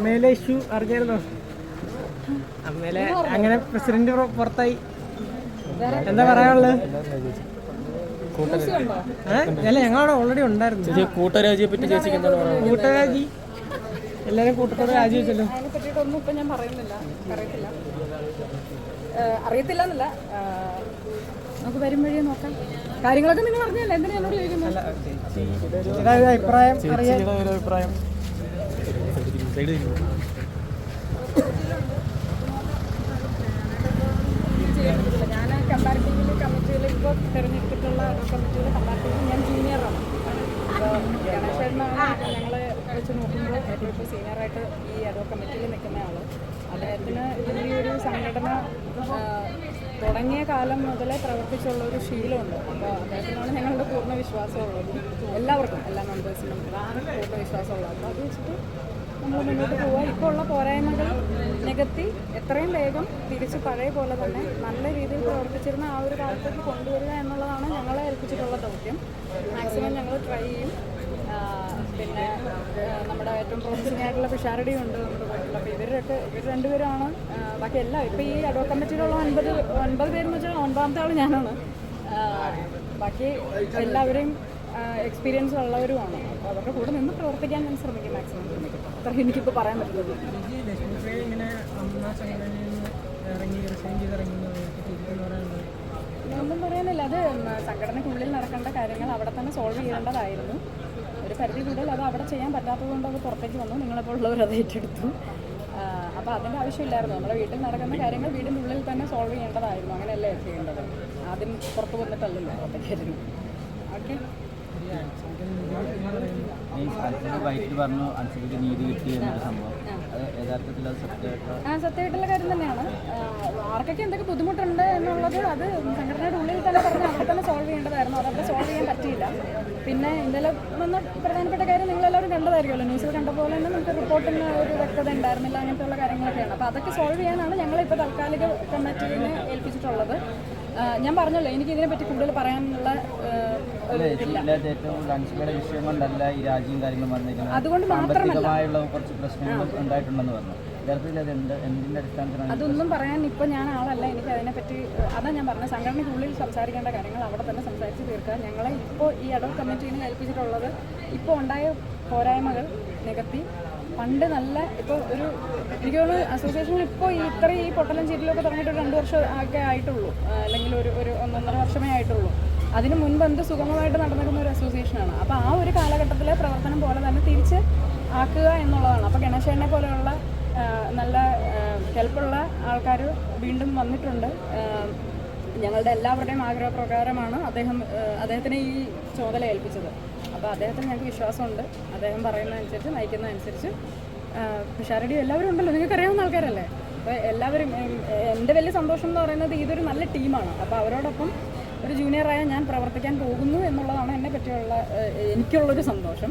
അമ്മയിലെ issue അറിഞ്ഞായിരുന്നോ? അമ്മയിലെ അങ്ങനെ president പുറത്തായി. എന്താ പറയാനുള്ളത്? അല്ല, ഞങ്ങളവിടെ ഓൾറെഡി ഉണ്ടായിരുന്നു. കൂട്ടരാജിയെ പറ്റി ചേച്ചിക്ക് എന്താണ് പറയുന്നത്? കൂട്ടരാജി എല്ലാവരും കൂട്ടത്തോടെ രാജിവെച്ചല്ലോ. അതിനെ പറ്റിയിട്ടൊന്നും ഇപ്പം ഞാൻ പറയുന്നില്ല, അറിയത്തില്ല എന്നല്ല. നമുക്ക് വരും വഴിയെ നോക്കാം. കാര്യങ്ങളൊക്കെ നിങ്ങൾ അറിഞ്ഞല്ലേ, എന്തിനാ എന്നോട് ചോദിക്കുന്നത്? അഭിപ്രായം ഞാൻ കമ്പാരിറ്റീവ്ലി കമ്മിറ്റിയിൽ ഇപ്പോൾ തിരഞ്ഞെടുത്തിട്ടുള്ള കമ്മിറ്റിയിൽ കമ്പാരിറ്റീവ്ലി ഞാൻ ജൂനിയറാണ്. അപ്പോൾ ഗണേശേട്ടനാണ് ഞങ്ങൾ വെച്ച് നോക്കുമ്പോൾ ഏറ്റവും ഇപ്പോൾ സീനിയറായിട്ട് ഈ അഡോ കമ്മിറ്റിയിൽ നിൽക്കുന്ന ആൾ. അദ്ദേഹത്തിന് ഈ ഒരു സംഘടന തുടങ്ങിയ കാലം മുതലേ പ്രവർത്തിച്ചുള്ള ഒരു ശീലമുണ്ട്. അപ്പോൾ അദ്ദേഹത്തിനാണ് ഞങ്ങളുടെ പൂർണ്ണ വിശ്വാസമുള്ളത്. എല്ലാവർക്കും, എല്ലാ മെമ്പേഴ്സിനും പൂർണ്ണ വിശ്വാസമുള്ളത്. അപ്പോൾ അത് വെച്ചിട്ട് നമ്മൾ മുന്നോട്ട് പോവുക. ഇപ്പോൾ ഉള്ള പോരായ്മകൾ നികത്തി എത്രയും വേഗം തിരിച്ച് പഴയ പോലെ തന്നെ നല്ല രീതിയിൽ പ്രവർത്തിച്ചിരുന്ന ആ ഒരു കാലത്തേക്ക് കൊണ്ടുവരിക എന്നുള്ളതാണ് ഞങ്ങളെ ഏൽപ്പിച്ചിട്ടുള്ള ദൗത്യം. മാക്സിമം ഞങ്ങൾ ട്രൈ ചെയ്യും. പിന്നെ നമ്മുടെ ഏറ്റവും പ്രോമിസിംഗ് ആയിട്ടുള്ള പിഷാരടിയും ഉണ്ട് നമ്മുടെ കൂട്ടത്തിൽ. അപ്പോൾ ഇവർ രണ്ടുപേരാണ്. ബാക്കി എല്ലാം ഇപ്പോൾ ഈ അഡോ കമ്മിറ്റിയിലുള്ള 9 പേരെന്ന് വെച്ചാൽ 9ാമത്തെ ആൾ ഞാനാണ്. ബാക്കി എല്ലാവരെയും എക്സ്പീരിയൻസ് ഉള്ളവരുമാണ്. അപ്പോൾ അവരുടെ കൂടെ നിന്ന് പ്രവർത്തിക്കാൻ ഞാൻ ശ്രമിക്കും, മാക്സിമം ശ്രമിക്കും. അത്ര എനിക്കിപ്പോൾ പറയാൻ പറ്റുള്ളൂ. ഒന്നും പറയാനില്ല. അത് സംഘടനയ്ക്കുള്ളിൽ നടക്കേണ്ട കാര്യങ്ങൾ അവിടെ തന്നെ സോൾവ് ചെയ്യേണ്ടതായിരുന്നു. ഒരു പരിധി കൂടുതൽ അത് അവിടെ ചെയ്യാൻ പറ്റാത്തതുകൊണ്ട് അത് പുറത്തേക്ക് വന്നു. നിങ്ങളെപ്പോലുള്ളവർ അത് ഏറ്റെടുത്തു. അപ്പോൾ അതിൻ്റെ ആവശ്യമില്ലായിരുന്നു. നമ്മുടെ വീട്ടിൽ നടക്കുന്ന കാര്യങ്ങൾ വീടിൻ്റെ ഉള്ളിൽ തന്നെ സോൾവ് ചെയ്യേണ്ടതായിരുന്നു. അങ്ങനെയല്ലേ ചെയ്യേണ്ടത്? ആദ്യം പുറത്ത് വന്നിട്ടല്ലല്ലോ പുറത്തേക്ക് വരുന്നത്. ഓക്കെ. പറഞ്ഞു അൻസിബിക്ക് നീതി കിട്ടിയെന്നൊരു സംഭവം, യഥാർത്ഥത്തിൽ അത് സത്യമായിട്ടുള്ള കാര്യം തന്നെയാണ്. ആർക്കൊക്കെ എന്തൊക്കെ ബുദ്ധിമുട്ടുണ്ട് എന്നുള്ളത് അത് സംഘടനയുടെ ഉള്ളിൽ തന്നെ പറഞ്ഞ് അവിടെ തന്നെ സോൾവ് ചെയ്യേണ്ടതായിരുന്നു. അതവിടെ സോൾവ് ചെയ്യാൻ പറ്റിയില്ല. പിന്നെ ഇന്നലെ വന്ന പ്രധാനപ്പെട്ട കാര്യം നിങ്ങളെല്ലാവരും കണ്ടതായിരിക്കുമല്ലോ, ന്യൂസിൽ കണ്ട പോലെ തന്നെ നമുക്ക് റിപ്പോർട്ടിന് ഒരു വ്യക്തത ഉണ്ടായിരുന്നില്ല. അങ്ങനത്തെയുള്ള കാര്യങ്ങളൊക്കെയാണ്. അപ്പോൾ അതൊക്കെ സോൾവ് ചെയ്യാനാണ് ഞങ്ങളിപ്പോൾ താൽക്കാലിക കമ്മിറ്റിനെ ഏൽപ്പിച്ചിട്ടുള്ളത്. ഞാൻ പറഞ്ഞല്ലോ, എനിക്ക് ഇതിനെപ്പറ്റി കൂടുതൽ പറയാനുള്ള അതുകൊണ്ട് മാത്രമല്ല അതൊന്നും പറയാൻ ഇപ്പം ഞാൻ ആളല്ല. എനിക്ക് അതിനെപ്പറ്റി അതാ ഞാൻ പറഞ്ഞത്. സംഘടനയ്ക്കുള്ളിൽ സംസാരിക്കേണ്ട കാര്യങ്ങൾ അവിടെ തന്നെ സംസാരിച്ച് തീർക്കുക. ഞങ്ങളെ ഇപ്പോൾ ഈ അഡോ കമ്മിറ്റീനെ ഏൽപ്പിച്ചിട്ടുള്ളത് ഇപ്പോൾ ഉണ്ടായ പോരായ്മകൾ നികത്തി പണ്ട് നല്ല ഇപ്പോൾ ഒരു എനിക്ക് തോന്നുന്നു അസോസിയേഷനിൽ ഇപ്പോൾ ഈ പൊട്ടലും ചീറ്റിലൊക്കെ തുടങ്ങിയിട്ട് ഒരു 2 വർഷം ഒക്കെ ആയിട്ടുള്ളൂ, അല്ലെങ്കിൽ ഒരു 1.5 വർഷമേ ആയിട്ടുള്ളൂ. അതിന് മുൻപ് എന്ത് സുഗമമായിട്ട് നടന്നിരുന്ന ഒരു അസോസിയേഷനാണ്. അപ്പോൾ ആ ഒരു കാലഘട്ടത്തിലെ പ്രവർത്തനം പോലെ തന്നെ തിരിച്ച് ആക്കുക എന്നുള്ളതാണ്. അപ്പോൾ ഗണേശനെ പോലെയുള്ള നല്ല ഹെൽപ്പുള്ള ആൾക്കാർ വീണ്ടും വന്നിട്ടുണ്ട്. ഞങ്ങളുടെ എല്ലാവരുടെയും ആഗ്രഹപ്രകാരമാണ് അദ്ദേഹത്തിനെ ഈ ചുമതല ഏൽപ്പിച്ചത്. അപ്പോൾ അദ്ദേഹത്തിന് ഞങ്ങൾക്ക് വിശ്വാസമുണ്ട്. അദ്ദേഹം പറയുന്നതനുസരിച്ച്, നയിക്കുന്നതനുസരിച്ച്. പിഷാരടിയും എല്ലാവരും ഉണ്ടല്ലോ, നിങ്ങൾക്ക് അറിയാവുന്ന ആൾക്കാരല്ലേ. അപ്പോൾ എല്ലാവരും, എൻ്റെ വലിയ സന്തോഷം എന്ന് പറയുന്നത് ഇതൊരു നല്ല ടീമാണ്. അപ്പോൾ അവരോടൊപ്പം ഒരു ജൂനിയറായ ഞാൻ പ്രവർത്തിക്കാൻ പോകുന്നു എന്നുള്ളതാണ് എന്നെ പറ്റിയുള്ള എനിക്കുള്ളൊരു സന്തോഷം.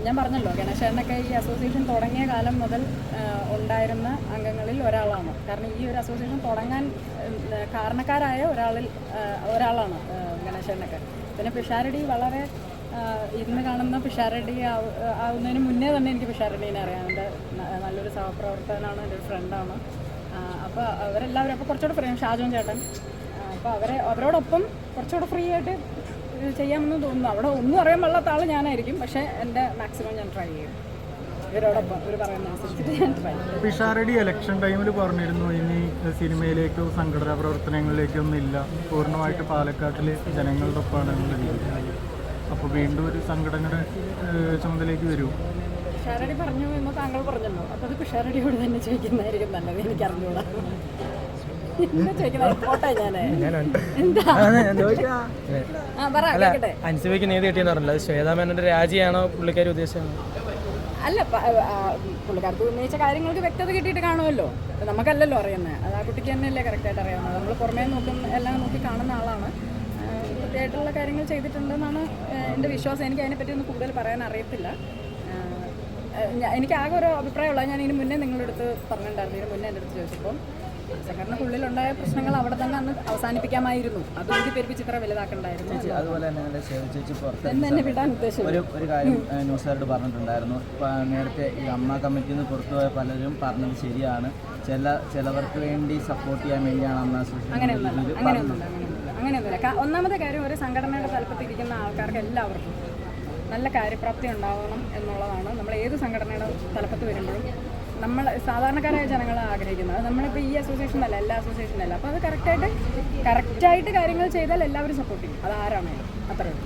ഞാൻ പറഞ്ഞല്ലോ, ഗണേശനൊക്കെ ഈ അസോസിയേഷൻ തുടങ്ങിയ കാലം മുതൽ ഉണ്ടായിരുന്ന അംഗങ്ങളിൽ ഒരാളാണ്. കാരണം ഈ ഒരു അസോസിയേഷൻ തുടങ്ങാൻ കാരണക്കാരായ ഒരാളാണ് ഗണേശനൊക്കെ. പിന്നെ പിഷാരടി വളരെ ഇന്ന് കാണുന്ന പിഷാരടി ആവുന്നതിന് മുന്നേ തന്നെ എനിക്ക് പിഷാരടീനെ അറിയാം. എൻ്റെ നല്ലൊരു സഹപ്രവർത്തകനാണ്, എൻ്റെ ഒരു ഫ്രണ്ടാണ്. അപ്പോൾ അവരെല്ലാവരും അപ്പോൾ കുറച്ചുകൂടെ ഫ്രീ, ഷാജോൻ ചേട്ടൻ. അപ്പോൾ അവരോടൊപ്പം കുറച്ചുകൂടെ ഫ്രീ ആയിട്ട് ചെയ്യാമെന്ന് തോന്നുന്നു. അവിടെ ഒന്നും അറിയാൻ പാടില്ലാത്ത ആൾ ഞാനായിരിക്കും, പക്ഷേ എൻ്റെ മാക്സിമം ഞാൻ ട്രൈ ചെയ്യും. ഇവരോടൊപ്പം ഇവർ പറയുന്ന അനുസരിച്ചിട്ട് ഞാൻ ട്രൈ ചെയ്യും. പിഷാരടി ഇലക്ഷൻ ടൈമിൽ പറഞ്ഞിരുന്നു ഇനി സിനിമയിലേക്കോ സംഘടനാ പ്രവർത്തനങ്ങളിലേക്കോ ഒന്നും ഇല്ല, പൂർണ്ണമായിട്ട് പാലക്കാട്ടിലെ ജനങ്ങളുടെ ഒപ്പമാണ് എന്നുള്ള രീതിയിൽ. അപ്പോൾ വീണ്ടും ഒരു സംഘടനയുടെ ചുമതലയിലേക്ക് വരും. പിഷാരടി പറഞ്ഞു എന്ന് താങ്കൾ പറഞ്ഞല്ലോ. അപ്പോൾ അത് പിഷാരടിയോട് തന്നെ ചോദിക്കുന്നതായിരിക്കും നല്ലത്. എനിക്ക് അറിഞ്ഞൂടാ. അൻസിബയ്ക്ക് നീതി കിട്ടിയെന്ന് പറഞ്ഞില്ല, ശ്വേതാമേനോന്റെ രാജിയാണോ പുള്ളിക്കാരി ഉദ്ദേശിച്ചത്? അല്ല, പുള്ളിക്കാർക്ക് ഉന്നയിച്ച കാര്യങ്ങൾക്ക് വ്യക്തത കിട്ടിയിട്ട് കാണുമല്ലോ. നമുക്കല്ലല്ലോ അറിയുന്നത്, അത് ആ കുട്ടിക്ക് തന്നെയല്ലേ കറക്റ്റായിട്ട് അറിയാവുന്നത്. നമ്മൾ പുറമേ എല്ലാം നോക്കി കാണുന്ന ആളാണ്. കൃത്യമായിട്ടുള്ള കാര്യങ്ങൾ ചെയ്തിട്ടുണ്ടെന്നാണ് എൻ്റെ വിശ്വാസം. എനിക്ക് അതിനെപ്പറ്റി ഒന്നും കൂടുതൽ പറയാൻ അറിയത്തില്ല. എനിക്ക് ആകെ ഒരു അഭിപ്രായമുള്ളത് ഞാൻ ഇതിന് മുന്നേ നിങ്ങളുടെ അടുത്ത് പറഞ്ഞിട്ടുണ്ടായിരുന്നു. ഇതിന് മുന്നേ എൻ്റെ അടുത്ത് ചോദിച്ചപ്പോൾ സംഘടനക്കുള്ളിലുണ്ടായ പ്രശ്നങ്ങൾ അവിടെ തന്നെ അന്ന് അവസാനിപ്പിക്കാമായിരുന്നു. അത് ഊതിപ്പെരുപ്പിച്ച് ഇത്ര വലുതാക്കണ്ടായിരുന്നു. അതുപോലെ തന്നെ ചേച്ചി പുറത്ത് എന്നെ വിടാൻ ഉദ്ദേശം ഒരു കാര്യം ന്യൂസുകാരോട് പറഞ്ഞിട്ടുണ്ടായിരുന്നു. നേരത്തെ ഈ അമ്മ കമ്മിറ്റിയിൽ നിന്ന് പുറത്തുപോയ പലരും പറഞ്ഞത് ശരിയാണ്, ചിലവർക്ക് വേണ്ടി സപ്പോർട്ട് ചെയ്യാൻ വേണ്ടിയാണ് അമ്മ അങ്ങനെയൊന്നുമില്ല. ഒന്നാമത്തെ കാര്യം, ഒരു സംഘടനയുടെ തലപ്പത്തിരിക്കുന്ന ആൾക്കാർക്ക് എല്ലാവർക്കും നല്ല കാര്യപ്രാപ്തി ഉണ്ടാവണം എന്നുള്ളതാണ് നമ്മൾ ഏത് സംഘടനയുടെ തലപ്പത്ത് വരുമ്പോഴും നമ്മൾ സാധാരണക്കാരായ ജനങ്ങൾ ആഗ്രഹിക്കുന്നത്. നമ്മളിപ്പോൾ ഈ അസോസിയേഷനല്ല, എല്ലാ അസോസിയേഷനല്ല. അപ്പോൾ അത് കറക്റ്റായിട്ട് കാര്യങ്ങൾ ചെയ്താൽ എല്ലാവരും സപ്പോർട്ട് ചെയ്യും. അത് ആരാണെങ്കിലും അത്രയും.